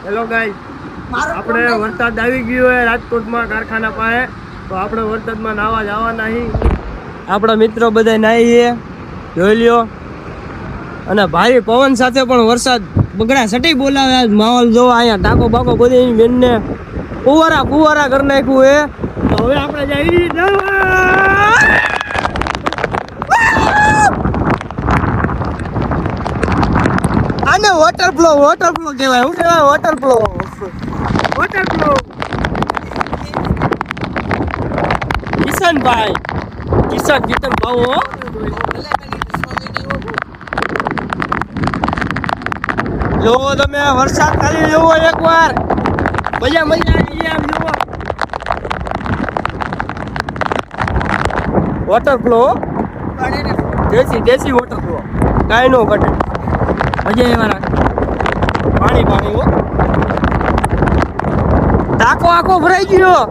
Hello guys, આપણે વરસાદ આવી ગયો છે રાજકોટમાં કારખાના પાસે, તો આપણે વરસાદમાં નાવા જવાના છીએ. આપણા મિત્રો બધા નાહીએ, જોઈ લ્યો. અને ભાઈ પવન સાથે પણ વરસાદ બગડા સટી બોલાવે. આજ માહોલ જો અહીંયા ટાંકો બાકો બધી બેનને ફુવારા કરી નાખ્યું હે. તો હવે આપણે જઈ આને વોટર ફ્લો કહેવાય. શું કહેવાય? Water flow. કિશનભાઈ કિશન ભાવો જોવો તમે વરસાદ ખાલી જોવો એકવાર, મજા આવી આમ જોવો. વોટર ફ્લો દેશી વોટર ફ્લો, કાંઈ નો ઘટે. મજા એવા પાણી હો. ટાંકો આખો ભરાઈ ગયો.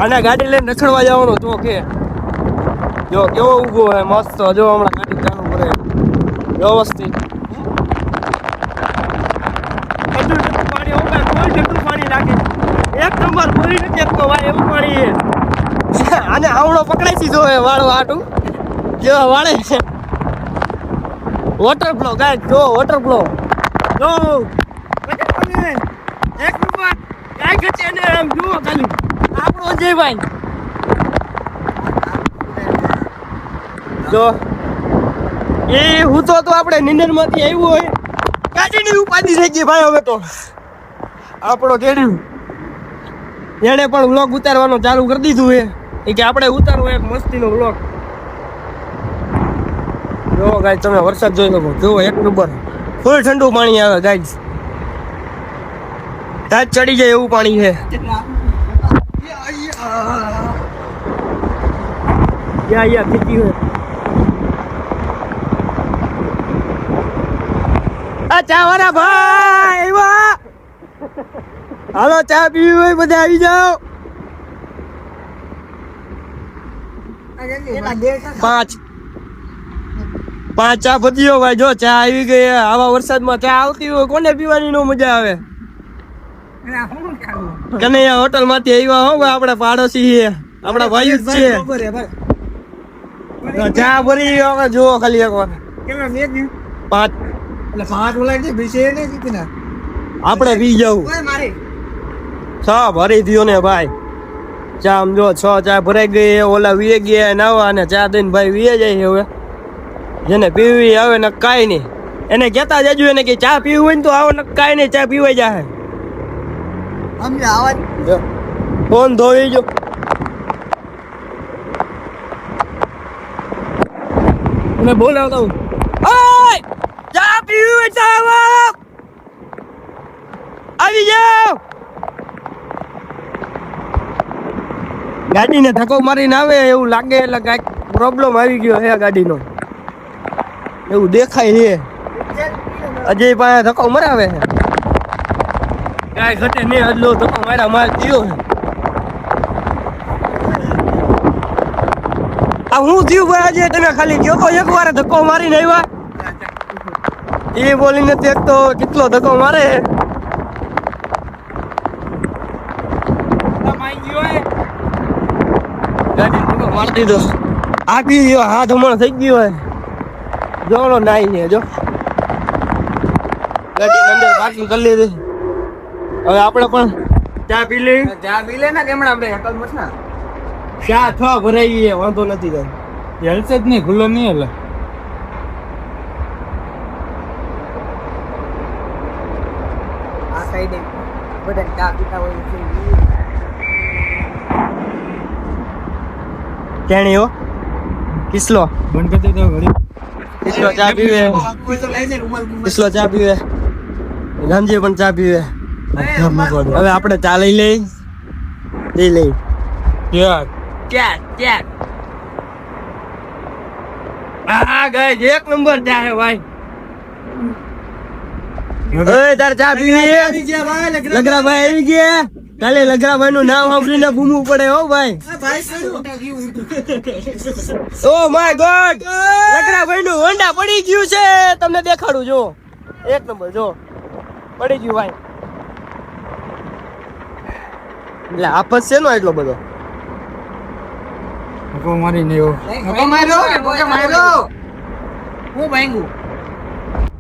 અને ગાડી લઈને રખડવા જવાનું તો કે જો કેવો ઊભો હે મસ્ત. જો હમણાં ગાડી ચાલુ કરે વ્યવસ્થિત. પાણી લાગે એક નંબર. બોલી નથી એકતો ભાઈ, એવું પાણી. આને આવડો પકડાઈ દીધો હે વાળો આટું જેવા વાળે છે. વોટર ફ્લો ગાય જો, વોટર ફ્લો જો એક નંબર. ગાય ઘટે ને આમ જુઓ ખાલી આપણો જયભાઈ જો એ હું તો આપણે નિંદર માંથી આવ્યું હોય ગાડીની ઉપાધિ થઈ ગઈ ભાઈ. હવે તો આપણો જેડ્યું એને પણ વ્લોગ ઉતારવાનો ચાલુ કરી દીધું છે. એ કે આપણે ઉતારવો એક મસ્તીનો વ્લોગ. જો ગાઈસ તમે વરસાદ જોઈ લો, જો એક નંબર ફૂલ ઠંડુ પાણી આવે ગાઈસ. તાજ ચડી જાય એવું પાણી છે. યા ખીચી હોય. આ ચા વાળા ભાઈ વાહ, હાલો ચા પીવી હોય બધા આવી જાઓ. 5 ચા પતીઓ ભાઈ. જો ચા આવી ગઈ. આવા વરસાદમાં ચા આવતી હોય કોને પીવાની નો મજા આવે? કનૈયા હોટલ માંથી આવ્યા હો ભાઈ, આપડા પાડોશી છે, આપડા ભાઈ જ છે. ચા ભરી હવે જુઓ ખાલી એક વાર. 5 આપણે પી જવું. 6 ભરી દો ને ભાઈ ચા. આમ જો 6 ચા ભરાઈ ગઈ. ઓલા વીએ ગયા નાવા અને ચા દઈને ભાઈ વીએ જાય છે. હવે જેને પીવી આવે ને કાંઈ નહીં, એને કહેતા જજો એને કે ચા પીવું હોય ને તો આવો ને કાંઈ નહીં, ચા પીવાઈ જાય. ફોન ધોઈ જો. મેં બોલાવતા હું ચા પીવી હોય ચા આવી જાઓ. ગાડીને ધક્કો મારીને આવે એવું લાગે એટલે કાંઈક પ્રોબ્લેમ આવી ગયો છે ગાડીનો, એવું દેખાય છે. અજય પાસે ધક્કો મરાવે છે. કાંઈ ઘટે નહીં. હજલો ધક્કો મારા માર થયો છે. આ હું થયું ભાઈ આજે? તમે ખાલી ગયો તો એક વાર ધક્કો મારીને આવ્યા. એ બોલી નથી એક તો કેટલો ધક્કો મારે. ગાડી ધક્કો મારી દીધો. આપી ગયો હાથ હમણાં થઈ ગયો હોય. જોડો નાઈ ને જો ગાડી અંદર પાર્કિંગ કરી લીધી. હવે આપણે પણ ચા પી લે ને કેમણા આપણે હકલ મત ના. ચા 6 ભરાઈ ગઈ, વાંધો નથી. કઈ હલશે જ નહીં, ખુલ્લો નહીં એટલે. આ સાઈડે બધા ચા પીતા હોય છે. કેણી હો કિસલો બંધ કરી દે ઘડી. કિસલો ચા પીવે, કિસલો ચા પીવે. રામજી પણ ચા પીવે. હવે આપણે ચા લઈ લઈ. હા ગાઈસ એક નંબર ચા હે ભાઈ. ઓય તાર ચા પીવી? લગરા ભાઈ આવી ગયા. કાલે લગરાભાઈ નું નામ સાંભળીને બૂમવું પડે હો ભાઈ. ઓ માય ગોડ, લગરાભાઈ નું હોન્ડા પડી ગયું છે. તમને દેખાડું જો, એક નંબર જો પડી ગયું ભાઈ. એટલે આફત છે નો એટલો બધો. મારી નહીં હું ભાંગું.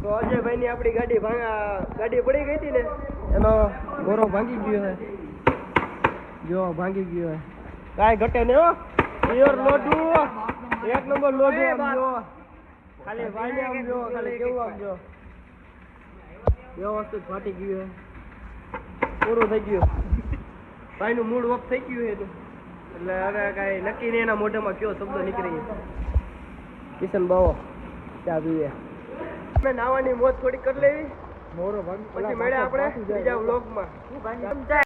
તો અજયભાઈ ની આપડી ગાડી પડી ગઈ હતી ને, એનો ગોરો ભાંગી ગયો છે. જો ભાંગી ગયો છે, કાંઈ ઘટે નહીં હો. પ્યોર લોઢું, એક નંબર લોઢું. આમ જો ખાલી ભાઈ આમ જો, ખાલી કેવું આમ જો વ્યવસ્થિત ફાટી ગયું છે, પૂરું થઈ ગયું. ભાઈ નું મૂડ ઓફ થઈ ગયું છે એનું. એટલે હવે કાંઈ નક્કી નહીં એના મોઢામાં કયો શબ્દ નીકળી. કિશન બાવો ચા પીએ. અમે નાવાની મોજ થોડી કરી લેવી, પછી મળ્યા આપણે બીજા વ્લોગમાં.